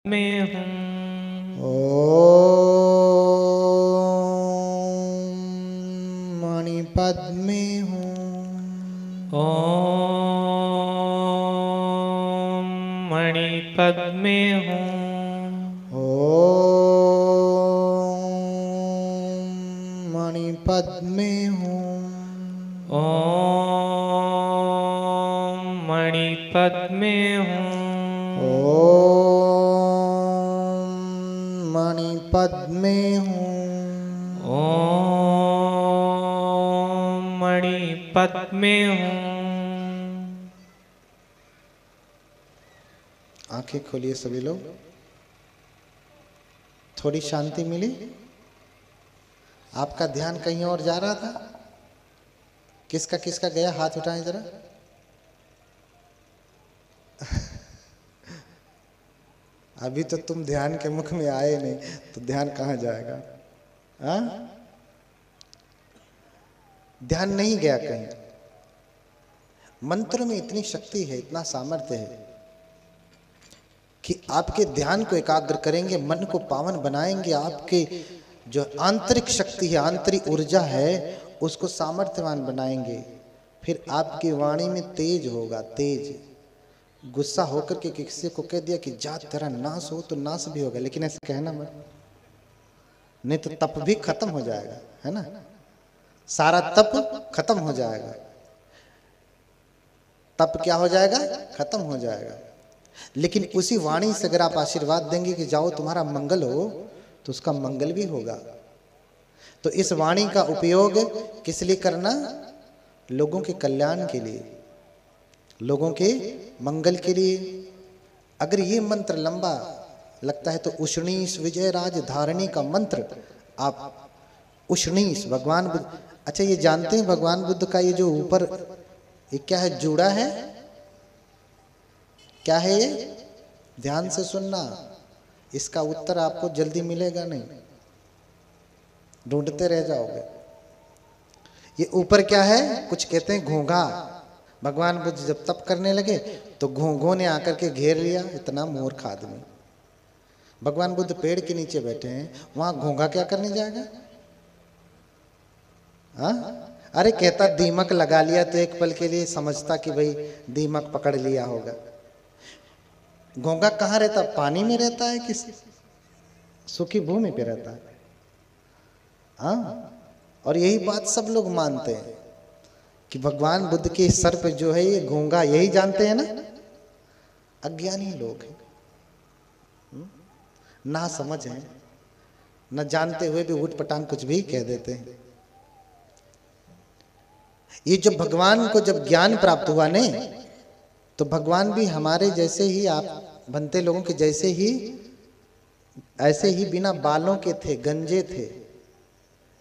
में हूँ। ओम मणिपद में हूँ। ओम मणिपद में हूँ। ओम मणिपद में हूँ। ओम मणिपद में हूँ। ओम मणिपद में हूँ। ओम मणिपद में हूँ। आंखें खोलिए सभी लोग। थोड़ी शांति मिली। आपका ध्यान कहीं और जा रहा था। किसका किसका गया, हाथ उठाएं जरा। अभी तो तुम ध्यान के मुख में आए नहीं, तो ध्यान कहाँ जाएगा? हाँ, ध्यान नहीं गया कहीं। मंत्र में इतनी शक्ति है, इतना सामर्थ्य है कि आपके ध्यान को एकाग्र करेंगे, मन को पावन बनाएंगे, आपके जो आंतरिक शक्ति है, आंतरिक ऊर्जा है, उसको सामर्थ्यवान बनाएंगे। फिर आपकी वाणी में तेज होगा, तेज। गुस्सा होकर के किसी को कह दिया कि जा तेरा नाश हो, तो नाश भी होगा, लेकिन ऐसे कहना मत, नहीं तो तप भी खत्म हो जाएगा, है ना? सारा तप खत्म हो जाएगा। तप क्या हो जाएगा? खत्म हो जाएगा। लेकिन उसी वाणी से अगर आप आशीर्वाद देंगे कि जाओ तुम्हारा मंगल हो, तो उसका मंगल भी होगा। तो इस वाणी का उपयोग किस लिए करना? लोगों के कल्याण के लिए, लोगों के मंगल के लिए। अगर ये मंत्र लंबा लगता है तो उष्णीश विजय राज धारणी का मंत्र आप उष्णीश भगवान बुद्ध। अच्छा, ये जानते हैं भगवान बुद्ध का ये जो ऊपर ये क्या है, जूड़ा है? क्या है ये? ध्यान से सुनना, इसका उत्तर आपको जल्दी मिलेगा नहीं, ढूंढते रह जाओगे। ये ऊपर क्या है? कुछ कहते हैं घोंघा। भगवान बुद्ध जब तप करने लगे तो घोंघों ने आकर के घेर लिया। इतना मूर्ख आदमी। भगवान बुद्ध पेड़ के नीचे बैठे हैं, वहां घोंघा क्या करने जाएगा? हाँ? अरे कहता दीमक लगा लिया, तो एक पल के लिए समझता कि भाई दीमक पकड़ लिया होगा। घोंघा कहाँ रहता? पानी में रहता है कि सूखी भूमि पे रहता है? हाँ, और यही बात सब लोग मानते हैं कि भगवान बुद्ध के सर पे जो है ये घोंघा, यही जानते हैं ना? अज्ञानी लोग हैं, ना समझ है, न जानते हुए भी उठ पटांग कुछ भी कह देते हैं। ये जब भगवान को जब ज्ञान प्राप्त हुआ ने, तो भगवान भी हमारे जैसे ही, आप बनते लोगों के जैसे ही, ऐसे ही बिना बालों के थे, गंजे थे।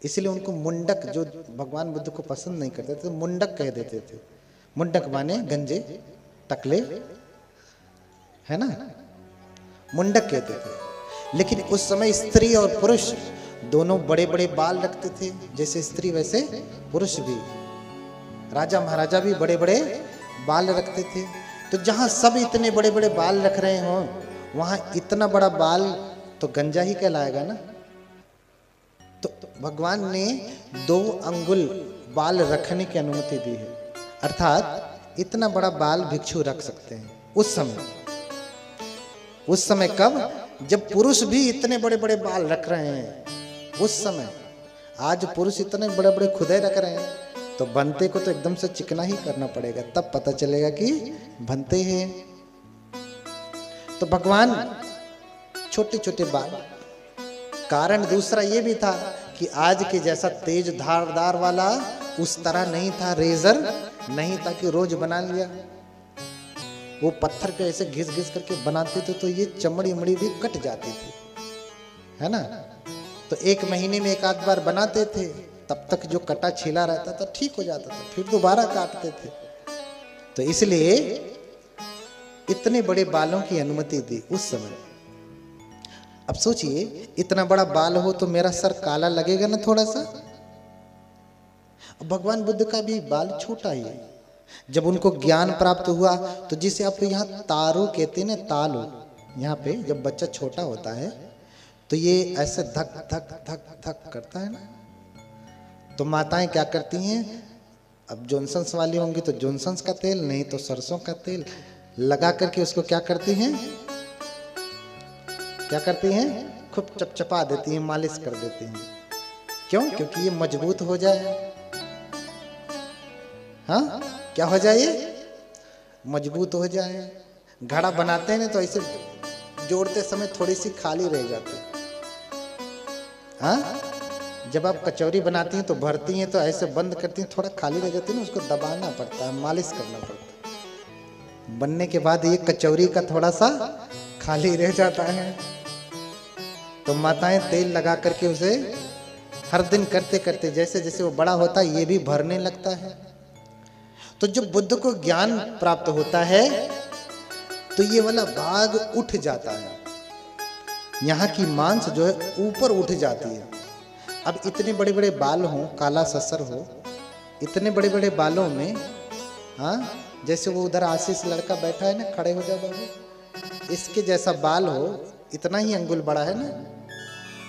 इसलिए उनको मुंडक, जो भगवान बुद्ध को पसंद नहीं करते थे, मुंडक कह देते थे। मुंडक माने गंजे, टकले, है ना? मुंडक कहते थे। लेकिन उस समय स्त्री और पुरुष दोनों बड़े बड़े बाल रखते थे। जैसे स्त्री वैसे पुरुष भी, राजा महाराजा भी बड़े बड़े बाल रखते थे। तो जहां सब इतने बड़े बड़े बाल रख रहे हो, वहां इतना बड़ा बाल तो गंजा ही कहलाएगा ना। तो भगवान ने 2 अंगुल बाल रखने की अनुमति दी है, अर्थात इतना बड़ा बाल भिक्षु रख सकते हैं उस समय। उस समय कब? जब पुरुष भी इतने बड़े बड़े बाल रख रहे हैं, उस समय। आज पुरुष इतने बड़े बड़े खुदे रख रहे हैं, तो बनते को तो एकदम से चिकना ही करना पड़ेगा, तब पता चलेगा कि बनते हैं। तो भगवान छोटे छोटे बाल। कारण दूसरा ये भी था कि आज के जैसा तेज धारदार वाला उस तरह नहीं था, रेजर नहीं था कि रोज बना लिया। वो पत्थर पे ऐसे घिस घिस करके बनाते थे, तो ये चमड़ी उमड़ी भी कट जाती थी, है ना? तो 1 महीने में 1 आध बार बनाते थे, तब तक जो कटा छिला रहता था ठीक हो जाता था, फिर दोबारा काटते थे। तो इसलिए इतने बड़े बालों की अनुमति दी उस समय। अब सोचिए, इतना बड़ा बाल हो तो मेरा सर काला लगेगा ना थोड़ा सा। भगवान बुद्ध का भी बाल छोटा ही है। जब उनको ज्ञान प्राप्त हुआ, तो जिसे आप यहाँ तारू कहते हैं ना, तालू, यहाँ पे जब बच्चा छोटा होता है तो ये ऐसे धक धक धक धक करता है ना, तो माताएं क्या करती हैं, अब जॉनसन्स वाली होंगी तो जॉनसन्स का तेल, नहीं तो सरसों का तेल लगा करके उसको क्या करती हैं, खूब चपचपा देती हैं, मालिश कर देती हैं। क्यों? क्योंकि ये मजबूत हो जाए। हाँ, क्या हो जाए, ये मजबूत हो जाए। घड़ा बनाते हैं ना तो ऐसे जोड़ते समय थोड़ी सी खाली रह जाती। हाँ, जब आप कचौरी बनाती हैं तो भरती हैं तो ऐसे बंद करती हैं, थोड़ा खाली रह जाती है ना, उसको दबाना पड़ता है, मालिश करना पड़ता है। बनने के बाद ये कचौरी का थोड़ा सा खाली रह जाता है, तो माताएं तेल लगा करके उसे हर दिन करते करते जैसे जैसे वो बड़ा होता है ये भी भरने लगता है। तो जब बुद्ध को ज्ञान प्राप्त होता है तो ये वाला भाग उठ जाता है, यहाँ की मांस जो है ऊपर उठ जाती है। अब इतने बड़े बड़े बाल हो, काला ससर हो, इतने बड़े बड़े बालों में, हाँ, जैसे वो उधर आशीष लड़का बैठा है ना, खड़े हो जाओ बाबू, इसके जैसा बाल हो, इतना ही अंगुल बड़ा है ना,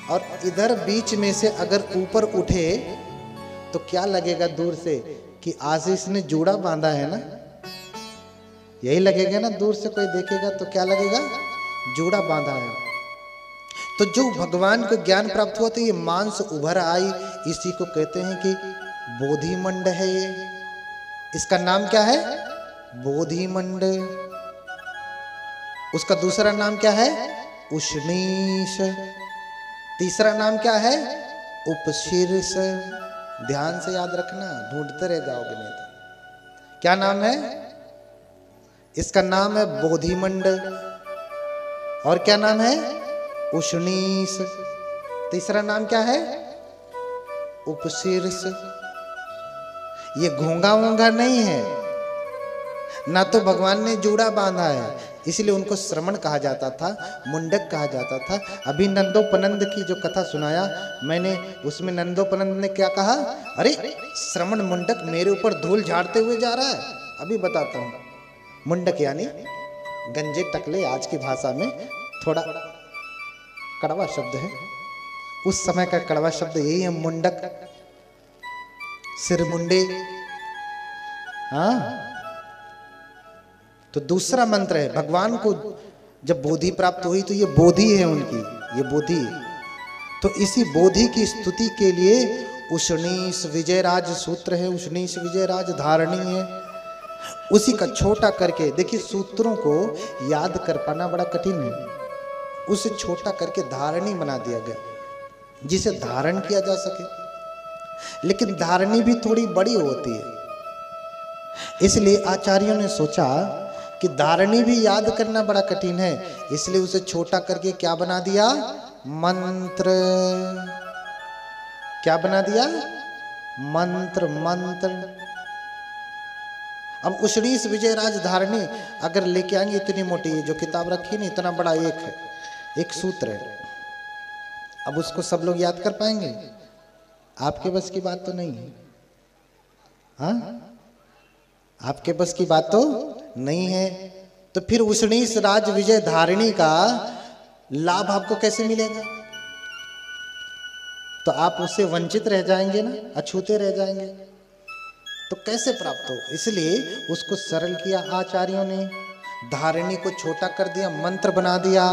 और इधर बीच में से अगर ऊपर उठे तो क्या लगेगा दूर से कि आशीष ने जूड़ा बांधा है ना, यही लगेगा ना, दूर से कोई देखेगा तो क्या लगेगा, जूड़ा बांधा है। तो जो भगवान को ज्ञान प्राप्त हुआ तो ये मांस उभर आई, इसी को कहते हैं कि बोधिमंड है ये। इसका नाम क्या है, बोधिमंड। उसका दूसरा नाम क्या है, उष्णीश। तीसरा नाम क्या है, उपशीर्ष। ध्यान से याद रखना, ढूंढते रह जाओगे नहीं तो। क्या नाम है इसका? नाम है बोधिमंड। और क्या नाम है, उष्णीश। तीसरा नाम क्या है, उपशीर्ष। ये घोंगा वोंगा नहीं है ना, तो भगवान ने जूड़ा बांधा है, इसलिए उनको श्रमण कहा जाता था, मुंडक कहा जाता था। अभी नंदोपनंद की जो कथा सुनाया मैंने, उसमें नंदोपनंद ने क्या कहा, अरे श्रमण मुंडक मेरे ऊपर धूल झाड़ते हुए जा रहा है। अभी बताता हूँ। मुंडक यानी गंजे टकले, आज की भाषा में थोड़ा कड़वा शब्द है, उस समय का कड़वा शब्द यही है, मुंडक, सिर मुंडे। हाँ, तो दूसरा मंत्र है, भगवान को जब बोधि प्राप्त हुई तो ये बोधि है उनकी, ये बोधि। तो इसी बोधि की स्तुति के लिए उष्णीश विजयराज सूत्र है, उष्णीश विजयराज धारणी है। उसी का छोटा करके, देखिए सूत्रों को याद कर पाना बड़ा कठिन है, उसे छोटा करके धारणी बना दिया गया जिसे धारण किया जा सके। लेकिन धारणी भी थोड़ी बड़ी होती है, इसलिए आचार्यों ने सोचा कि धारणी भी याद करना बड़ा कठिन है, इसलिए उसे छोटा करके क्या बना दिया, मंत्र। क्या बना दिया, मंत्र। मंत्र। अब उष्णीश विजयराज धारणी अगर लेके आएंगे, इतनी मोटी जो किताब रखी नहीं, इतना बड़ा एक है, एक सूत्र है। अब उसको सब लोग याद कर पाएंगे? आपके बस की बात तो नहीं है। हाँ, आपके बस की बात तो नहीं है। तो फिर उष्णीश राज विजय धारिणी का लाभ आपको कैसे मिलेगा? तो आप उससे वंचित रह जाएंगे ना, अछूते रह जाएंगे। तो कैसे प्राप्त हो? इसलिए उसको सरल किया आचार्यों ने, धारिणी को छोटा कर दिया, मंत्र बना दिया।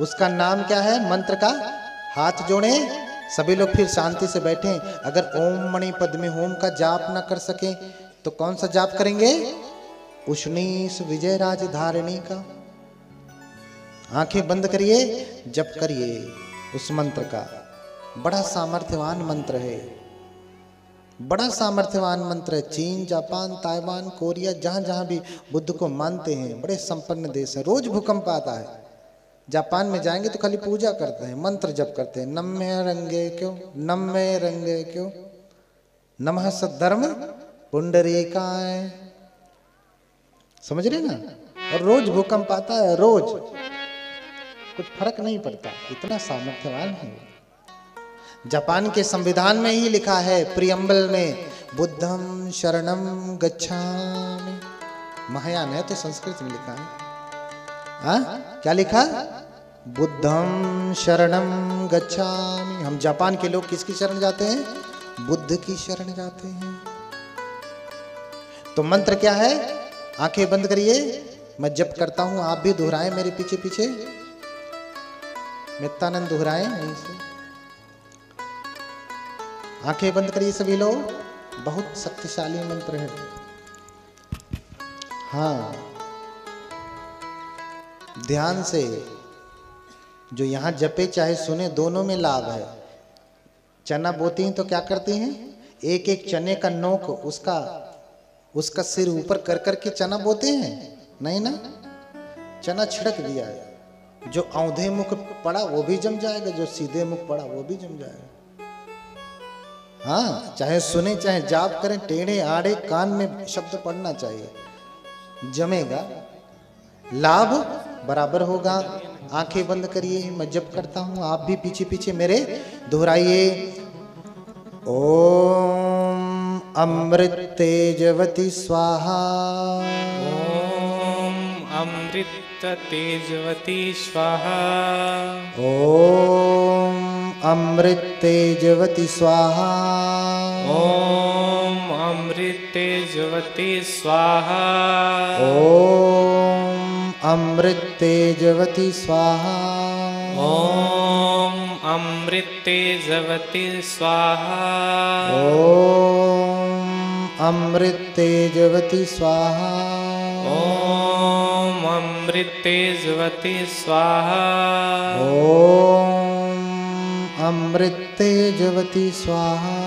उसका नाम क्या है मंत्र का? हाथ जोड़े सभी लोग, फिर शांति से बैठे। अगर ओम मणि पद्मे होम का जाप ना कर सके तो कौन सा जाप करेंगे? उष्णीश विजयराज धारिणी का। आंखें बंद करिए, जप करिए उस मंत्र का। बड़ा सामर्थ्यवान मंत्र है, बड़ा सामर्थ्यवान मंत्र है। चीन, जापान, ताइवान, कोरिया, जहां जहां भी बुद्ध को मानते हैं, बड़े संपन्न देश है। रोज भूकंप आता है। जापान में जाएंगे तो खाली पूजा करते हैं, मंत्र जप करते हैं। नम्मे रंगे क्यों, नम्मे रंगे क्यों, नमः सद्धर्म पुंडरीकाय। समझ रहे ना? और रोज भूकंप आता है, रोज, कुछ फर्क नहीं पड़ता, इतना सामर्थ्यवान है। जापान के संविधान में ही लिखा है, प्रियम्बल में, बुद्धम शरणम गच्छामि। महायान है तो संस्कृत में लिखा है। क्या लिखा? बुद्धम शरणम गच्छामि। हम जापान के लोग किसकी शरण जाते हैं? बुद्ध की शरण जाते हैं। तो मंत्र क्या है? आंखें बंद करिए, मैं जप करता हूं, आप भी दोहराएं मेरे पीछे पीछे। नित्यानंद दोहराएं यहीं से। आंखें बंद करिए सभी लोग, बहुत शक्तिशाली मंत्र है। हाँ, ध्यान से जो यहां जपे चाहे सुने, दोनों में लाभ है। चना बोती हैं तो क्या करती हैं? एक एक चने का नोक उसका सिर ऊपर कर करके चना बोते हैं? नहीं ना, चना छिड़क दिया है, जो औंधे मुख पड़ा वो भी जम जाएगा, जो सीधे मुख पड़ा वो भी जम जाएगा। हाँ, चाहे सुने चाहे जाप करें, टेढ़े आड़े कान में शब्द पढ़ना चाहिए, जमेगा, लाभ बराबर होगा। आंखें बंद करिए, मैं जप करता हूं, आप भी पीछे पीछे मेरे दोहराइए। ओम अमृत तेजवती स्वाहा। ओम अमृत तेजवती स्वाहा। ओम अमृत तेजवती स्वाहा। ओम अमृत तेजवती स्वाहा। ओम अमृत तेजवती स्वाहा। ओम अमृत तेजवती स्वाहा। ओम अमृत तेजवती स्वाहा। ओम अमृत तेजवती स्वाहा। ओम अमृत तेजवती स्वाहा।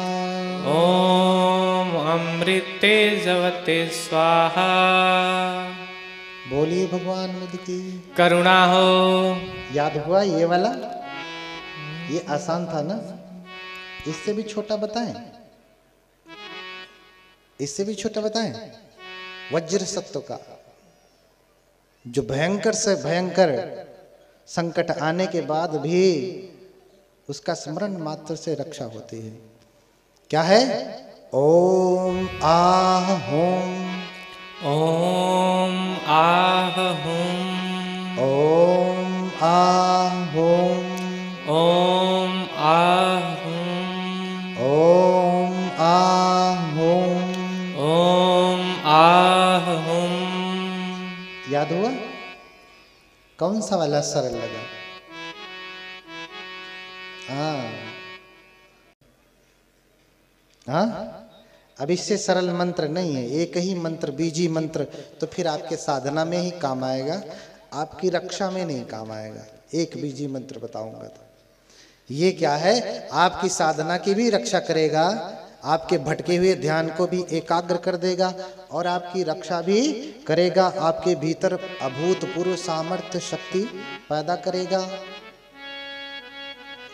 ओम अमृत तेजवती स्वाहा। बोलिए भगवान बुद्ध की करुणा हो। याद हुआ ये वाला? ये आसान था ना? इससे भी छोटा बताएं? इससे भी छोटा बताएं? वज्र सत्व का, जो भयंकर से भयंकर संकट आने के बाद भी उसका स्मरण मात्र से रक्षा होती है। क्या है? ओम आह होम। ओम आह हुम। ओम आह होम। ओम आह हुम। ओम आह होम। ओम आह हुम। याद हुआ? कौन सा वाला सरल लगा? हाँ हाँ, अब इससे सरल मंत्र नहीं है, एक ही मंत्र, बीजी मंत्र, तो फिर आपके साधना में ही काम आएगा, आपकी रक्षा में नहीं काम आएगा। एक बीजी मंत्र बताऊंगा तो ये क्या है? आपकी साधना की भी रक्षा करेगा, आपके भटके हुए ध्यान को भी एकाग्र कर देगा और आपकी रक्षा भी करेगा, आपके भीतर अभूतपूर्व सामर्थ्य शक्ति पैदा करेगा।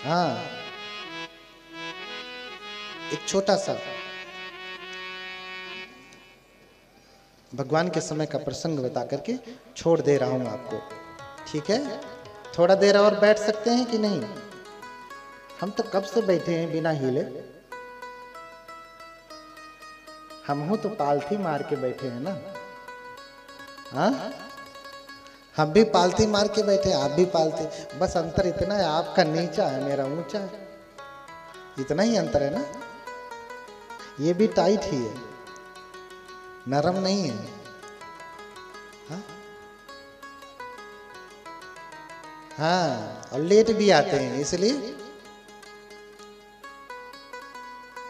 हाँ, एक छोटा सा भगवान के समय का प्रसंग बता करके छोड़ दे रहा हूं आपको, ठीक है? थोड़ा देर और बैठ सकते हैं कि नहीं? हम तो कब से बैठे हैं बिना हिले। हम हो तो पालथी मार के बैठे हैं ना। हाँ, हम भी पालथी मार के बैठे, आप भी पालथी, बस अंतर इतना है, आपका नीचा है, मेरा ऊंचा है, इतना ही अंतर है ना। ये भी टाइट ही है, नरम नहीं है। हाँ, हाँ, और लेट भी आते हैं, इसलिए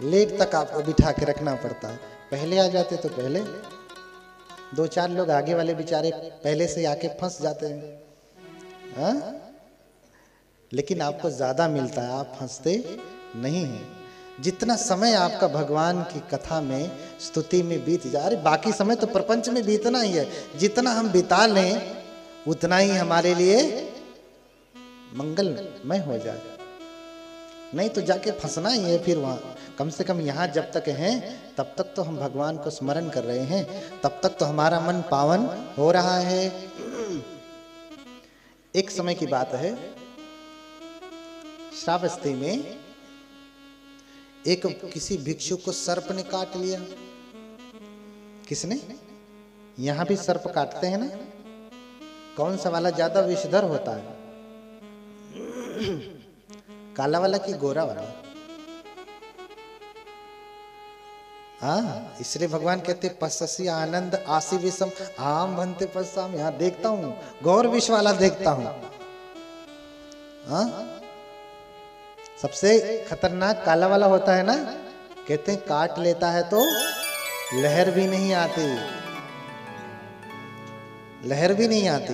लेट तक आपको बिठा के रखना पड़ता है। पहले आ जाते तो पहले, दो चार लोग आगे वाले बेचारे पहले से आके फंस जाते हैं। हाँ? लेकिन आपको ज्यादा मिलता है, आप फंसते नहीं हैं। जितना समय आपका भगवान की कथा में, स्तुति में बीत जा रही, बाकी समय तो प्रपंच में बीतना ही है, जितना हम बिता लें उतना ही हमारे लिए मंगलमय हो जाए। नहीं तो जाके फंसना ही है फिर वहां। कम से कम यहाँ जब तक हैं तब तक तो हम भगवान को स्मरण कर रहे हैं, तब तक तो हमारा मन पावन हो रहा है। एक समय की बात है, श्रावस्ती में एक किसी भिक्षु को सर्प ने काट लिया। किसने? यहां भी सर्प काटते हैं ना, कौन सा वाला ज्यादा विषधर होता है, काला वाला कि गोरा वाला? हाँ, इसलिए भगवान कहते पस्सी आनंद आसी विषम आम बनते पस्साम। यहाँ देखता हूँ, गौर विष वाला देखता हूँ। हाँ, सबसे खतरनाक काला वाला होता है ना, कहते हैं काट लेता है तो लहर भी नहीं आती, लहर भी नहीं आती।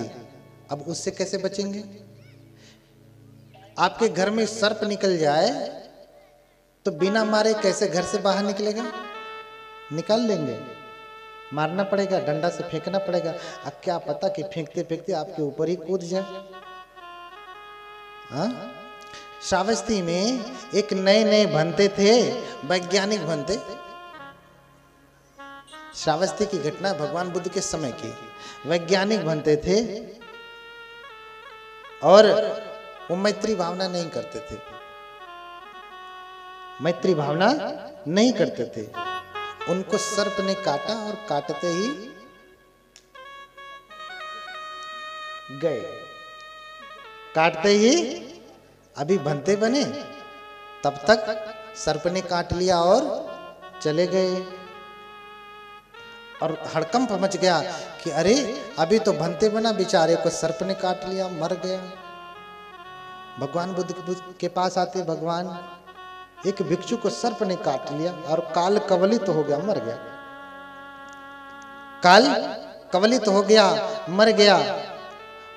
अब उससे कैसे बचेंगे? आपके घर में सर्प निकल जाए तो बिना मारे कैसे घर से बाहर निकलेगा? निकाल लेंगे, मारना पड़ेगा, डंडा से फेंकना पड़ेगा। अब क्या पता कि फेंकते फेंकते आपके ऊपर ही कूद जाए। हाँ, श्रावस्ती में एक नए नए बनते थे, वैज्ञानिक बनते। श्रावस्ती की घटना भगवान बुद्ध के समय की। वैज्ञानिक बनते थे और वो मैत्री भावना नहीं करते थे, मैत्री भावना नहीं करते थे। उनको सर्प ने काटा और काटते ही गए, काटते ही अभी बनते बने, तब तक सर्प ने काट लिया और चले गए। और हड़कंप मच गया कि अरे अभी तो बनते बना, बेचारे को सर्प ने काट लिया, मर गया। भगवान बुद्ध के पास आते, भगवान एक भिक्षु को सर्प ने काट लिया और काल कवलित तो हो गया, मर गया। काल कवलित तो हो गया, मर गया।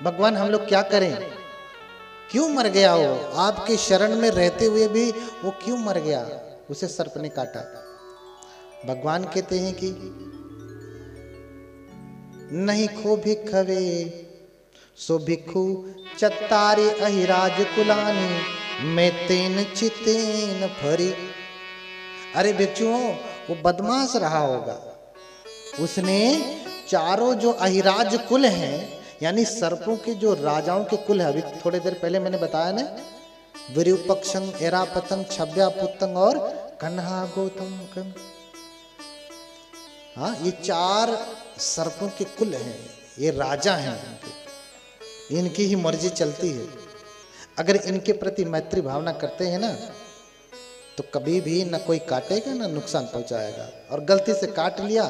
भगवान हम लोग क्या करें? क्यों मर गया वो? आपके शरण में रहते हुए भी वो क्यों मर गया? उसे सर्प ने काटा। भगवान कहते हैं कि नहीं खो भिखवे सो भिक्खु चत्तारे अहिराज कुलानी मैं तेन चितेन भरी। अरे भिक्षुओं, वो बदमाश रहा होगा, उसने चारों जो अहिराज कुल हैं, यानी सर्पों के जो राजाओं के कुल है, अभी थोड़ी देर पहले मैंने बताया ना, विरूपक्षं, एरापतंग, छव्यापुत्तंग और कन्हा गौतम। हाँ, ये चार सर्पों के कुल हैं, ये राजा हैं, इनकी ही मर्जी चलती है। अगर इनके प्रति मैत्री भावना करते हैं ना, तो कभी भी न कोई काटेगा न नुकसान पहुंचाएगा। और गलती से काट लिया,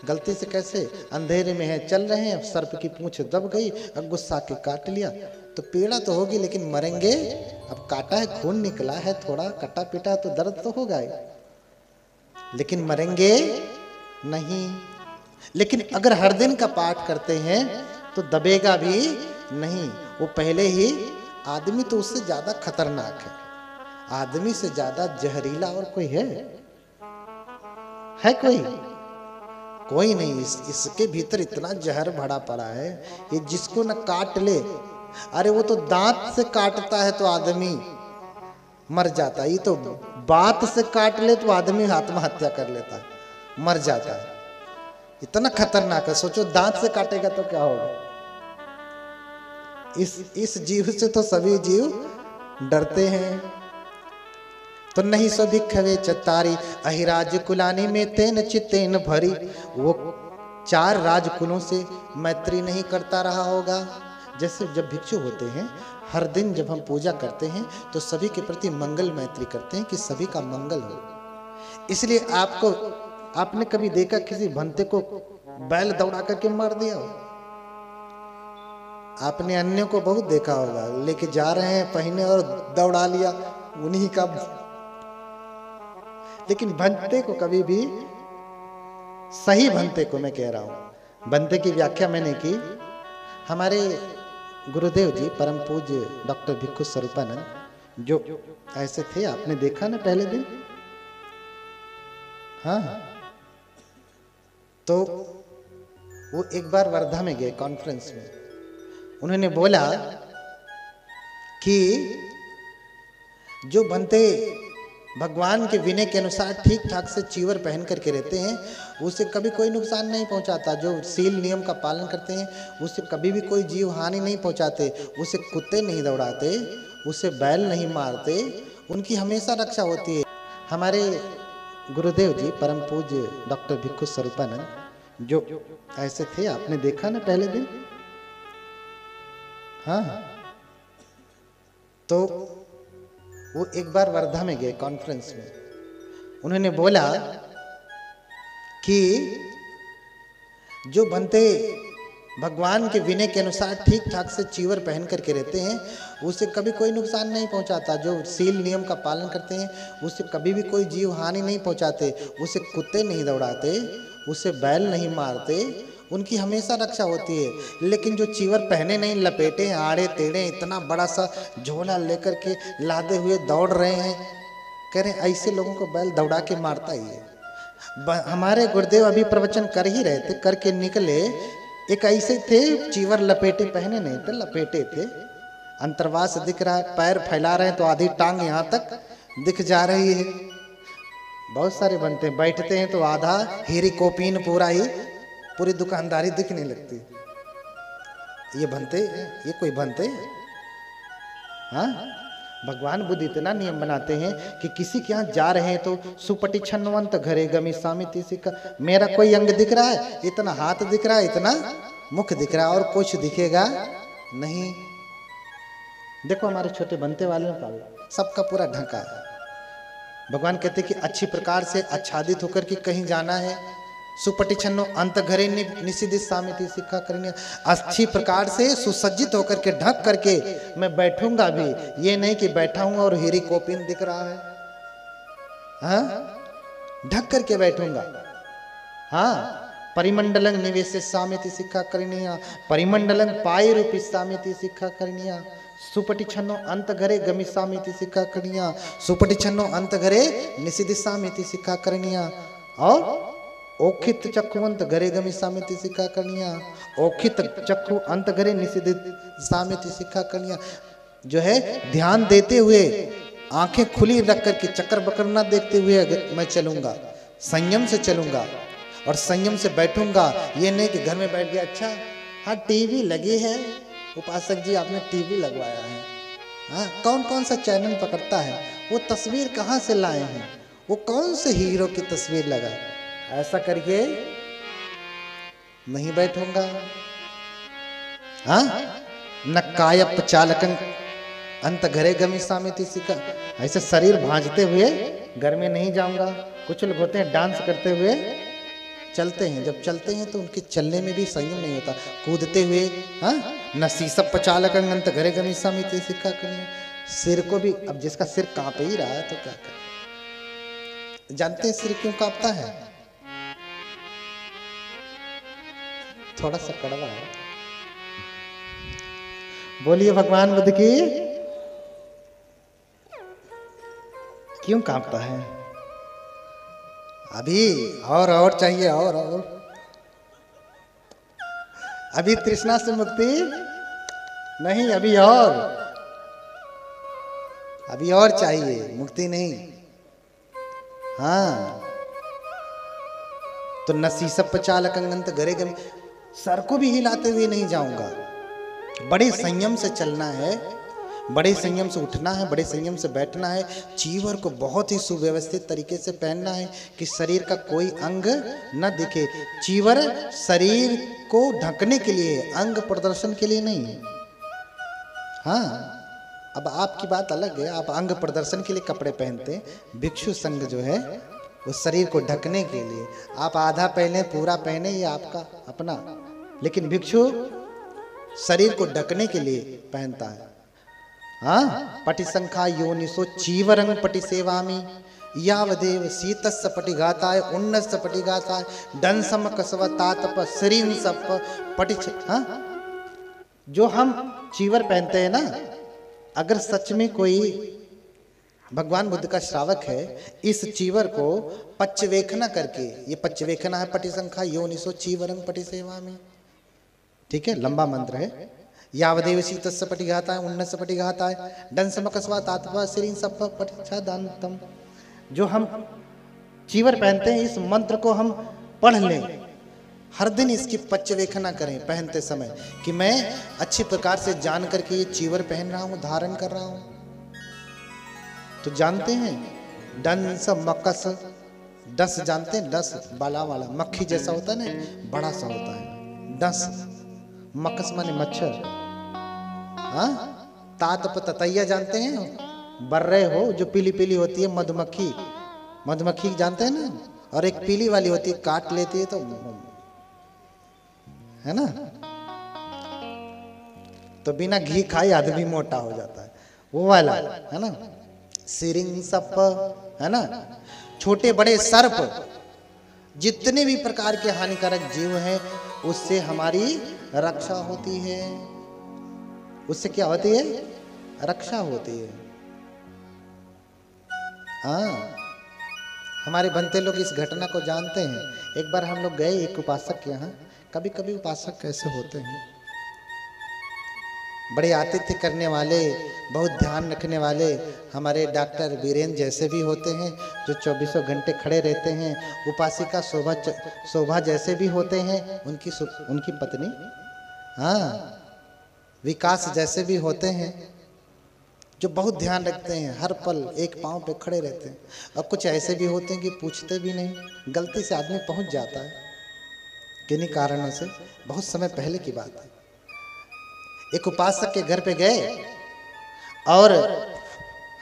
गलती से कैसे? अंधेरे में है, चल रहे हैं, सर्प की पूंछ दब गई और गुस्सा के काट लिया, तो पीड़ा तो होगी लेकिन मरेंगे। अब काटा है, खून निकला है, थोड़ा कटा पिटा तो दर्द तो होगा ही, लेकिन मरेंगे नहीं। लेकिन अगर हर दिन का पाठ करते हैं तो दबेगा भी नहीं। वो पहले ही, आदमी तो उससे ज्यादा खतरनाक है, आदमी से ज्यादा जहरीला और कोई है कोई? कोई नहीं। इसके भीतर इतना जहर भरा पड़ा है, ये जिसको न काट ले, अरे वो तो दांत से काटता है तो आदमी मर जाता है, ये तो बात से काट ले तो आदमी आत्महत्या कर लेता है, मर जाता है। इतना खतरनाक है। सोचो दांत से काटेगा तो क्या होगा? इस जीव से तो सभी जीव डरते हैं। तो नहीं सो भिक्खवे चत्तारी अहिराज कुलानी में तेन चितेन भरी। वो चार राजकुलों से मैत्री नहीं करता रहा होगा। जैसे जब भिक्षु होते हैं, हर दिन जब हम पूजा करते हैं तो सभी के प्रति मंगल मैत्री करते हैं कि सभी का मंगल हो। इसलिए आपने कभी देखा किसी भंते को बैल दौड़ा करके मार दिया हो? आपने अन्यों को बहुत देखा होगा, लेके जा रहे हैं पहिने और दौड़ा लिया उन्हीं का। लेकिन भंते को कभी भी, सही भंते को मैं कह रहा हूं, भंते की व्याख्या मैंने की। हमारे गुरुदेव जी परम पूज्य डॉक्टर भिक्खु स्वरूपानंद, जो ऐसे थे, आपने देखा ना पहले दिन। हाँ, तो वो एक बार वर्धा में गए कॉन्फ्रेंस में। उन्होंने बोला कि जो बनते भगवान के विनय के अनुसार ठीक ठाक से चीवर पहन करके रहते हैं, उसे कभी कोई नुकसान नहीं पहुंचाता। जो सील नियम का पालन करते हैं, उसे कभी भी कोई जीव हानि नहीं पहुंचाते। उसे कुत्ते नहीं दौड़ाते, उसे बैल नहीं मारते, उनकी हमेशा रक्षा होती है। हमारे गुरुदेव जी परम पूज्य डॉक्टर भिक्खु स्वरूपानंद, जो ऐसे थे, आपने देखा ना पहले दिन। हाँ, तो वो एक बार वर्धा में गए कॉन्फ्रेंस में, उन्होंने बोला कि जो बनते भगवान के विनय के अनुसार ठीक ठाक से चीवर पहन करके रहते हैं, उससे कभी कोई नुकसान नहीं पहुंचाता। जो सील नियम का पालन करते हैं उससे कभी भी कोई जीव हानि नहीं पहुंचाते, उससे कुत्ते नहीं दौड़ाते, उससे बैल नहीं मारते, उनकी हमेशा रक्षा होती है। लेकिन जो चीवर पहने नहीं, लपेटे आड़े टेढ़े इतना बड़ा सा झोला लेकर के लादे हुए दौड़ रहे हैं, कह रहे ऐसे लोगों को बैल दौड़ा के मारता ही है। हमारे गुरुदेव अभी प्रवचन कर ही रहे थे, करके निकले, एक ऐसे थे चीवर लपेटे, पहने नहीं थे, लपेटे थे, अंतर्वास दिख रहा है, पैर फैला रहे हैं तो आधी टांग यहाँ तक दिख जा रही है। बहुत सारे बनते हैं, बैठते हैं तो आधा हीरी कोपीन पूरी दुकानदारी दिखने लगती। ये बनते, ये कोई बनते? हाँ, भगवान बुद्ध इतना नियम बनाते हैं कि किसी के यहाँ जा रहे हैं तो सुपटी छन्नवंत घरे गमी सामिति सिक्का, मेरा कोई अंग दिख रहा है, इतना हाथ दिख रहा है, इतना मुख दिख रहा है, और कुछ दिखेगा नहीं। देखो हमारे छोटे बनते वाले में सबका पूरा ढका है। भगवान कहते कि अच्छी प्रकार से आच्छादित होकर के कहीं जाना है, सुपटी छन्नो अंत घरे निषिदित सामिति सिक्खा करनी, अच्छी प्रकार से सुसज्जित होकर के ढक करके मैं बैठूंगा भी, ये नहीं कि बैठा हूं और हीरी कोपिन दिख रहा है। हाँ, ढक करके बैठूंगा। हाँ, परिमंडलं निवेश सामिति सिक्खा करनी, परिमंडलं पाई रूपी सामिति सिक्खा करनी, सुपटी छन्नो अंत घरे गमी सामिति सिक्खा करनिया, सुपटी छन्नो अंत घरे निषिदित सामिति सिक्खा करनिया, और ओखित चक्षुवंत घरे गमी सामिति सिक्खा करनिया, ओखित चक्षु अंत घरे निषिदित सामिति सिक्खा करनिया। जो है ध्यान देते हुए आंखें खुली रख करके चक्कर बकर ना देखते हुए मैं चलूंगा, संयम से चलूंगा और संयम से बैठूंगा। ये नहीं कि घर में बैठ गया, अच्छा हाँ टीवी लगी है, उपासक जी आपने टीवी लगवाया है, हाँ कौन कौन सा चैनल पकड़ता है, वो तस्वीर कहाँ से लाए हैं, वो कौन से हीरो की तस्वीर लगाए, ऐसा करके नहीं बैठूंगा। हाँ, न कायप चालकं अंत घरे गमी सामिति सिक्खा, ऐसे शरीर भांजते हुए घर में नहीं जाऊंगा। कुछ लोग होते हैं डांस करते हुए चलते हैं, जब चलते हैं तो उनके चलने में भी संयम नहीं होता, कूदते हुए। हाँ, न शीसप चालकं अंत घरे गमी सामिति सिक्खा करनी, सिर को भी, अब जिसका सिर कांप ही रहा है तो क्या करें। जानते हैं सिर क्यों कांपता है? थोड़ा सा कड़वा है, बोलिए भगवान बुद्ध की। क्यों कांपता है? अभी और चाहिए, और अभी तृष्णा से मुक्ति नहीं, अभी और चाहिए, मुक्ति नहीं। हाँ, तो नसीसप चालकंगंत घरे गमी, सर को भी हिलाते हुए नहीं जाऊंगा। बड़े संयम से चलना है, बड़े संयम से उठना है, बड़े संयम से बैठना है। चीवर को बहुत ही सुव्यवस्थित तरीके से पहनना है कि शरीर का कोई अंग न दिखे। चीवर शरीर को ढकने के लिए, अंग प्रदर्शन के लिए नहीं है। हाँ, अब आपकी बात अलग है, आप अंग प्रदर्शन के लिए कपड़े पहनते हैं। भिक्षु संघ जो है उस शरीर को ढकने के लिए, आप आधा पहने पूरा पहने, ये आपका अपना, लेकिन भिक्षु शरीर को ढकने के लिए पहनता है। हाँ, पटि संख्या योनिसो चीवरंग पटि सेवामी, यावदेव शीतस्य पटि घाताय उन्नस्य पटि घाताय डंसम कसव तातप श्रीन सप पटि। हाँ, जो हम चीवर पहनते हैं ना, अगर सच में कोई भगवान बुद्ध का श्रावक है, इस चीवर को पच्चवेखना करके, ये पच्चवेखना है पटि संख्या योनिसो चीवरंग पटि सेवामी, ठीक है, लंबा मंत्र है। यावदेव शीतस्य पटि घाताय उन्नस्य पटि घाताय डंसम कसवा तातपा श्रीन सप पटिच्छादंतम। जो हम चीवर पहनते हैं, इस मंत्र को हम पढ़ लें, हर दिन इसकी पच्चवेखना करें पहनते समय, कि मैं अच्छी प्रकार से जान करके ये चीवर पहन रहा हूं, धारण कर रहा हूं। तो जानते हैं डंस मकस, डस जानते हैं, डस बाला वाला मक्खी जैसा होता है ना, बड़ा सा होता है डस। मकस माने मच्छर, हाँ, तात ततैया जानते हैं, बर्रे हो जो पीली पीली होती है, मधुमक्खी, मधुमक्खी जानते हैं ना, और एक पीली वाली होती है, काट लेती है तो, है ना, तो बिना घी खाए आदमी मोटा हो जाता है, वो वाला है ना। सिरिंग सप, है ना, छोटे बड़े सर्प, जितने भी प्रकार के हानिकारक जीव हैं उससे हमारी रक्षा होती है। उससे क्या होती है? रक्षा होती है। हाँ, हमारे बनते लोग इस घटना को जानते हैं। एक बार हम लोग गए एक उपासक के यहाँ। कभी कभी उपासक कैसे होते हैं, बड़े आतिथ्य करने वाले, बहुत ध्यान रखने वाले, हमारे डॉक्टर वीरेंद्र जैसे भी होते हैं जो 24 घंटे खड़े रहते हैं। उपासिका शोभा जैसे भी होते हैं, उनकी पत्नी, हाँ, विकास जैसे भी होते हैं, जो बहुत ध्यान रखते हैं, हर पल एक पांव पे खड़े रहते हैं। और कुछ ऐसे भी होते हैं कि पूछते भी नहीं, गलती से आदमी पहुंच जाता है किन्हीं कारणों से। बहुत समय पहले की बात है, एक उपासक के घर पे गए और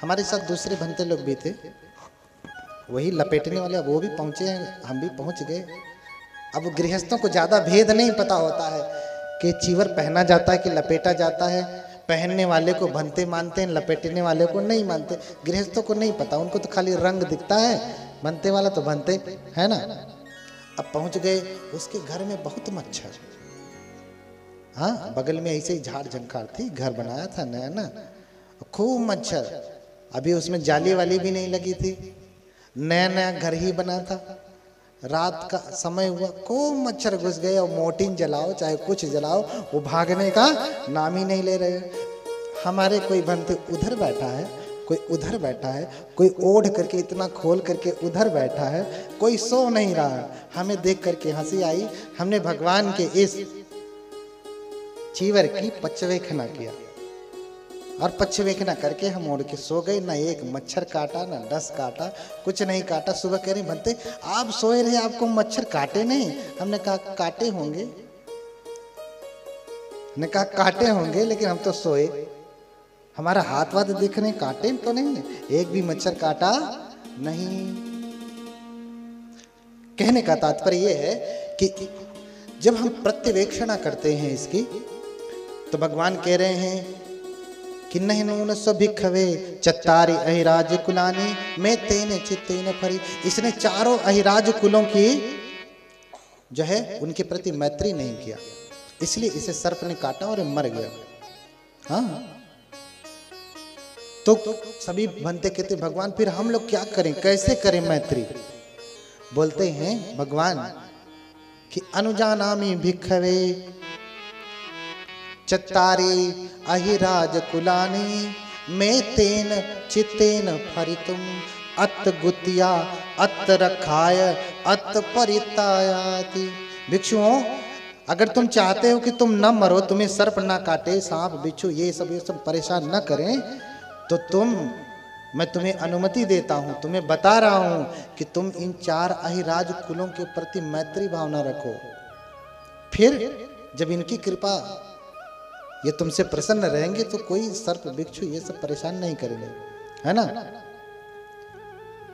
हमारे साथ दूसरे भंते लोग भी थे, वही लपेटने वाले, वो भी पहुंचे हैं, हम भी पहुंच गए। अब गृहस्थों को ज्यादा भेद नहीं पता होता है कि चीवर पहना जाता है कि लपेटा जाता है। पहनने वाले को भंते मानते हैं, लपेटने वाले को नहीं मानते। गृहस्थों को नहीं पता, उनको तो खाली रंग दिखता है, भंते वाला तो भंते, है ना। अब पहुंच गए, उसके घर में बहुत मच्छर, हाँ, बगल में ऐसे ही झाड़ झंखाड़ थी, घर बनाया था नया ना, खूब मच्छर। अभी उसमें जाली वाली भी नहीं लगी थी, नया नया घर ही बना था। रात का समय हुआ, खूब मच्छर घुस गए, और मोर्टिन जलाओ चाहे कुछ जलाओ, वो भागने का नाम ही नहीं ले रहे। हमारे कोई बनते उधर बैठा है, कोई उधर बैठा है, कोई ओढ़ करके इतना खोल करके उधर बैठा है, कोई सो नहीं रहा। हमें देख करके हंसी आई। हमने भगवान के इस चीवर की पचवेखना किया, और पचवेखना करके हम ओढ़ के सो गए। ना एक मच्छर काटा, ना डस काटा, कुछ नहीं काटा। सुबह कह रहे बनते आप सोए रहे, आपको मच्छर काटे नहीं? हमने कहा काटे होंगे, ने कहा काटे होंगे, लेकिन हम तो सोए, हमारा हाथ वाथ दिख रहे, काटे तो नहीं, एक भी मच्छर काटा नहीं। कहने का तात्पर्य यह है कि जब हम प्रत्यवेक्षणा करते हैं इसकी, तो भगवान कह रहे हैं कि नहीं नून भिखवे चत्तारी अहिराज कुलानी मैं तेने चित्तेन फरी। इसने चारों अहिराज कुलों की जो है उनके प्रति मैत्री नहीं किया, इसलिए इसे सर्प ने काटा और मर गया। हाँ, तो सभी बनते कहते भगवान फिर हम लोग क्या करें, कैसे करें मैत्री? बोलते हैं भगवान कि अनुजानामि भिखवे चत्तारी अहिराज कुलानी मैं तेन चित्तेन फरितुम अत गुतिया अत रखाय अत परितायाति। भिक्षुओं, अगर तुम चाहते हो कि तुम न मरो, तुम्हें सर्प ना काटे, सांप बिच्छू ये सब परेशान न करें, तो मैं तुम्हें अनुमति देता हूं, तुम्हें बता रहा हूं कि तुम इन 4 अहिराज कुलों के प्रति मैत्री भावना रखो। फिर जब इनकी कृपा, ये तुमसे प्रसन्न रहेंगे, तो कोई सर्प बिच्छू ये सब परेशान नहीं करेंगे, है ना।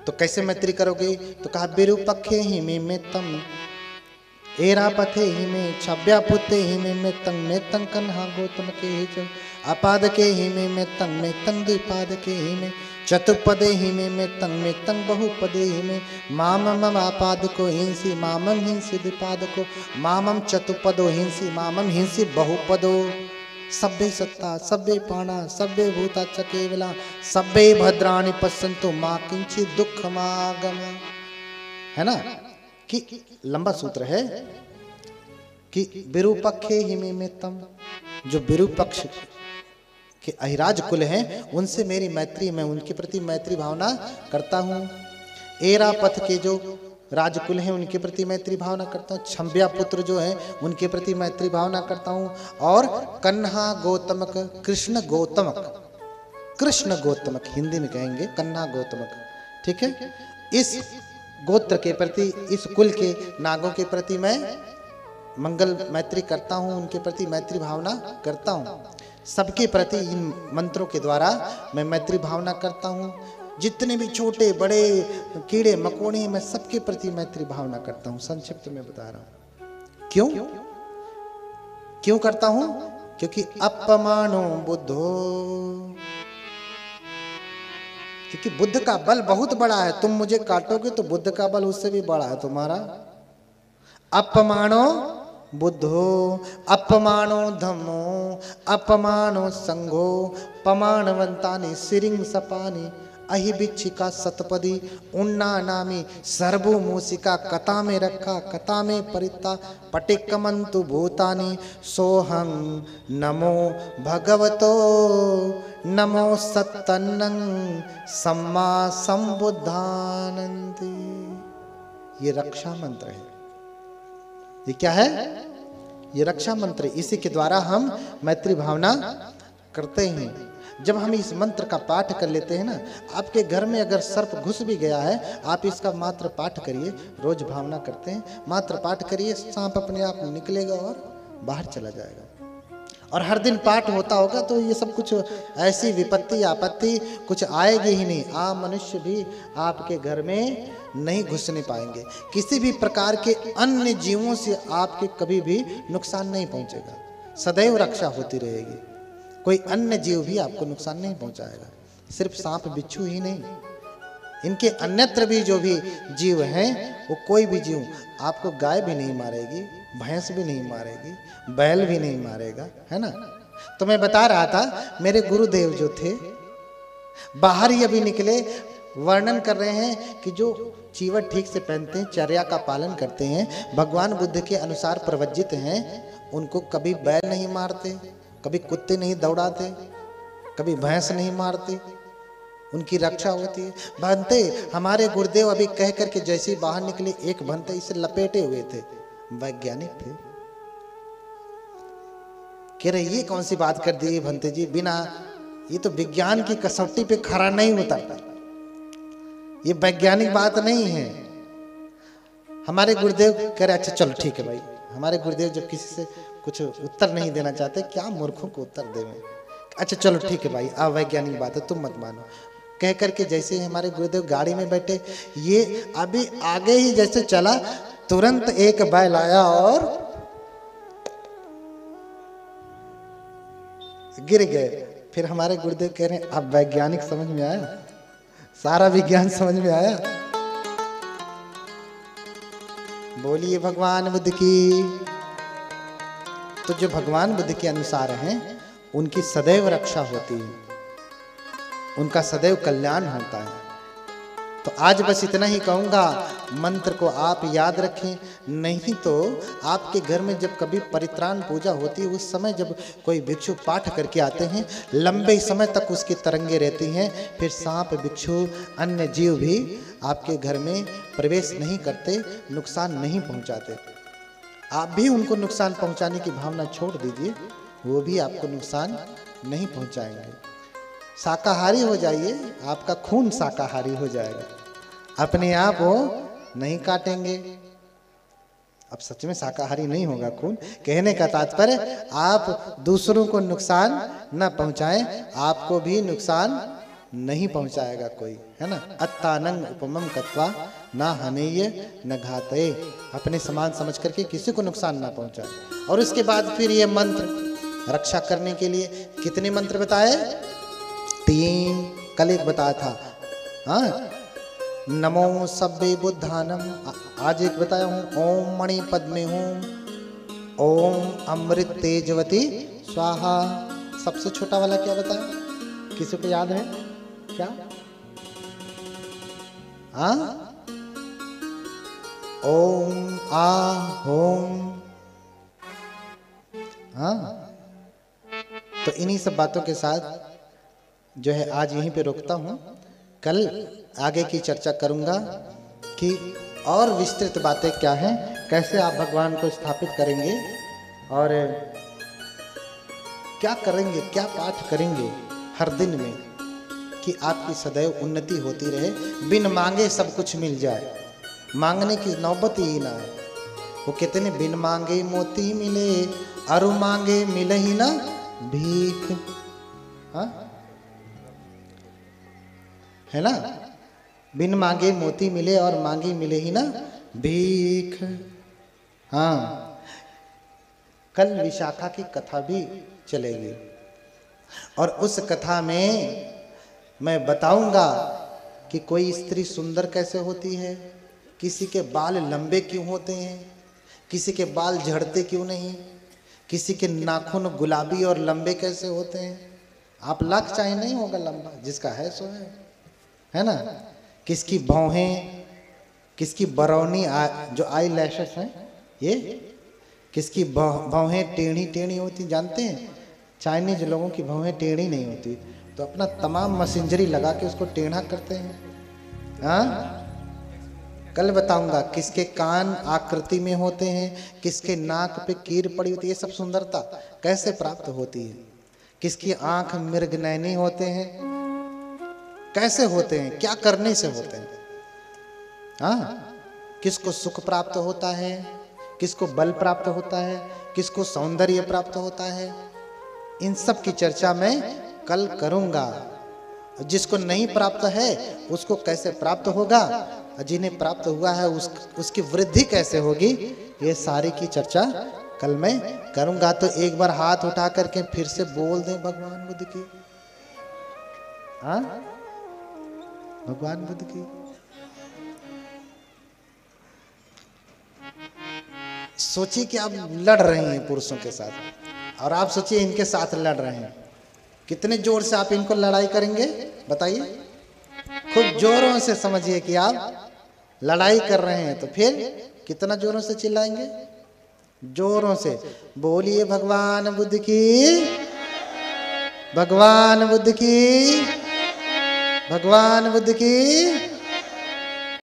तो कैसे मैत्री करोगे? तो कहा विरूपक्षे ही में तम एरा पथे ही में छब्या पुते ही में तंग कन्हा गौतम के ही च अपाद के ही में तंग द्विपाद के ही में चतुपदे ही में तंग बहुपदे ही में मामम आपाद को हिंसी मामम हिंसी द्विपाद को मामम चतुपदो हिंसी मामम हिंसी बहुपदो सभ्य सत्ता सभ्य पाणा सभ्य भूता च केवला सभ्य भद्राणि पश्यन्तु मा किंचित दुख मागम। है ना, कि लंबा सूत्र है कि विरूपक्षे ही में तम, जो विरूपक्ष के अहिराज कुल हैं उनसे मेरी मैत्री, मैं उनके प्रति मैत्री भावना करता हूँ। एरा पथ के जो राजकुल हैं उनके प्रति मैत्री भावना करता हूँ। छम्ब्या पुत्र जो हैं उनके प्रति मैत्री भावना करता हूँ। और कन्हा गौतमक, कृष्ण गौतमक हिंदी में कहेंगे कन्हा गौतमक, ठीक है। इस गोत्र के प्रति, इस कुल के नागों के प्रति मैं मंगल मैत्री करता हूँ, उनके प्रति मैत्री भावना करता हूँ। सबके प्रति इन मंत्रों के द्वारा मैं मैत्री भावना करता हूँ। जितने भी छोटे बड़े कीड़े मकोड़े मैं सबके प्रति मैत्री भावना करता हूँ। संक्षिप्त में बता रहा हूँ क्यों क्यों करता हूँ, क्योंकि अपमानो बुद्धो, क्योंकि बुद्ध का बल बहुत बड़ा है। तुम मुझे काटोगे तो बुद्ध का बल उससे भी बड़ा है तुम्हारा। अपमानो बुद्धो अपमानो धम्मो अपमानो संघो पमानवंतानि सिरिंग सपानी अहिबिच्छिका सतपदी उन्ना नामी सर्वो मूसिका कथा में रखा कथा में परिता पटिकमंतु भूतानि सोहं नमो भगवतो नमो सत्तन्नं सम्मा संबुद्धानंति। ये रक्षा मंत्र है। ये क्या है? ये रक्षा मंत्र। इसी के द्वारा हम मैत्री भावना करते हैं। जब हम इस मंत्र का पाठ कर लेते हैं ना, आपके घर में अगर सर्प घुस भी गया है, आप इसका मात्र पाठ करिए। रोज भावना करते हैं, मात्र पाठ करिए, सांप अपने आप निकलेगा और बाहर चला जाएगा। और हर दिन पाठ होता होगा तो ये सब कुछ ऐसी विपत्ति आपत्ति कुछ आएगी ही नहीं। आप मनुष्य भी आपके घर में नहीं घुसने पाएंगे। किसी भी प्रकार के अन्य जीवों से आपके कभी भी नुकसान नहीं पहुंचेगा। सदैव रक्षा होती रहेगी। कोई अन्य जीव भी आपको नुकसान नहीं पहुंचाएगा। सिर्फ सांप बिच्छू ही नहीं, इनके अन्यत्र भी जो भी जीव हैं, वो कोई भी जीव आपको गाय भी नहीं मारेगी, भैंस भी नहीं मारेगी, बैल भी नहीं मारेगा, है ना। तो मैं बता रहा था, मेरे गुरुदेव जो थे बाहर ही अभी निकले, वर्णन कर रहे हैं कि जो चीवट ठीक से पहनते हैं, चर्या का पालन करते हैं, भगवान बुद्ध के अनुसार प्रवज्जित हैं, उनको कभी बैल नहीं मारते, कभी कुत्ते नहीं दौड़ाते, कभी भैंस नहीं मारते, उनकी रक्षा होती है। भंते हमारे गुरुदेव अभी कह करके जैसे ही बाहर निकले, एक भंते इसे लपेटे हुए थे, वैज्ञानिक थे। कह रहे ये कौन सी बात कर दी भंते जी, बिना ये तो विज्ञान की कसौटी पे खरा नहीं उतरता, ये वैज्ञानिक बात नहीं है। हमारे गुरुदेव कह रहे अच्छा चलो ठीक है भाई। हमारे गुरुदेव जब किसी से कुछ उत्तर नहीं देना चाहते, क्या मूर्खों को उत्तर देवें, अच्छा चलो ठीक है भाई, अवैज्ञानिक बात है, तुम मत मानो। कह करके जैसे हमारे गुरुदेव गाड़ी में बैठे, ये अभी आगे ही जैसे चला, तुरंत एक बैल आया और गिर गए। फिर हमारे गुरुदेव कह रहे हैं अब वैज्ञानिक समझ में आया, सारा विज्ञान समझ में आया। बोलिए भगवान बुद्ध की। तो जो भगवान बुद्ध के अनुसार हैं, उनकी सदैव रक्षा होती है, उनका सदैव कल्याण होता है। तो आज बस इतना ही कहूँगा, मंत्र को आप याद रखें। नहीं तो आपके घर में जब कभी परित्राण पूजा होती है, उस समय जब कोई भिक्षु पाठ करके आते हैं, लंबे समय तक उसकी तरंगे रहती हैं। फिर सांप बिच्छू अन्य जीव भी आपके घर में प्रवेश नहीं करते, नुकसान नहीं पहुंचाते। आप भी उनको नुकसान पहुंचाने की भावना छोड़ दीजिए, वो भी आपको नुकसान नहीं पहुंचाएंगे। शाकाहारी हो जाइए, आपका खून शाकाहारी हो जाएगा, अपने आप वो नहीं काटेंगे। अब सच में शाकाहारी नहीं होगा खून। कहने का तात्पर्य आप दूसरों को नुकसान न पहुंचाएं, आपको भी नुकसान नहीं पहुंचाएगा कोई, है ना। अत्तानंग उपमम कत्वा ना हनेय न घातये, अपने समान समझ करके किसी को नुकसान ना पहुंचाए। और उसके बाद फिर ये मंत्र रक्षा करने के लिए कितने मंत्र बताए? 3। कल एक बताया था, हाँ, नमो सब्बे बुद्धानम। आज एक बताया हूँ, ओम मणि पद्मे हूँ, ओम अमृत तेजवती स्वाहा। सबसे छोटा वाला क्या बताया, किसी को याद है क्या? हाँ, ओम आ होम। हाँ, तो इन्हीं सब बातों के साथ जो है आज यहीं पे रोकता हूँ। कल आगे की चर्चा करूँगा कि और विस्तृत बातें क्या हैं, कैसे आप भगवान को स्थापित करेंगे और क्या करेंगे, क्या पाठ करेंगे हर दिन में कि आपकी सदैव उन्नति होती रहे, बिन मांगे सब कुछ मिल जाए, मांगने की नौबत ही ना है। वो कहते हैं बिन मांगे मोती मिले, अरु मांगे मिले ही ना भीख, हाँ है ना, बिन मांगे मोती मिले और मांगी मिले ही ना भीख। हाँ, कल विशाखा की कथा भी चलेगी और उस कथा में मैं बताऊंगा कि कोई स्त्री सुंदर कैसे होती है, किसी के बाल लंबे क्यों होते हैं, किसी के बाल झड़ते क्यों नहीं, किसी के नाखून गुलाबी और लंबे कैसे होते हैं। आप लाख चाहे नहीं होगा लंबा, जिसका है सो है ना। किसकी भौहें, किसकी बरौनी जो आई लैशेस हैं, ये किसकी भौहें टेढ़ी टेढ़ी होती, जानते हैं चाइनीज लोगों की भौहें टेढ़ी नहीं होती, तो अपना तमाम मशीनरी लगा के उसको टेढ़ा करते हैं। हाँ, कल बताऊंगा किसके कान आकृति में होते हैं, किसके नाक पे कीर पड़ी होती है, ये सब सुंदरता कैसे प्राप्त होती है। किसकी आंख मृगनयनी होते हैं, कैसे होते हैं, क्या करने से होते हैं। हाँ, किसको सुख प्राप्त होता है, किसको बल प्राप्त होता है, किसको सौंदर्य प्राप्त होता है, इन सब की चर्चा मैं कल करूंगा। जिसको नहीं प्राप्त है उसको कैसे प्राप्त होगा, जिन्हें प्राप्त हुआ है उसकी वृद्धि कैसे होगी, ये सारी की चर्चा कल मैं करूंगा। तो एक बार हाथ उठा करके फिर से बोल दें भगवान बुद्ध की। हाँ, भगवान बुद्ध की। सोचिए कि आप लड़ रहे हैं पुरुषों के साथ और आप सोचिए इनके साथ लड़ रहे हैं, कितने जोर से आप इनको लड़ाई करेंगे बताइए। खूब जोरों से समझिए कि आप लड़ाई कर रहे हैं, तो फिर कितना जोरों से चिल्लाएंगे, जोरों से बोलिए भगवान बुद्ध की, भगवान बुद्ध की, भगवान बुद्ध की।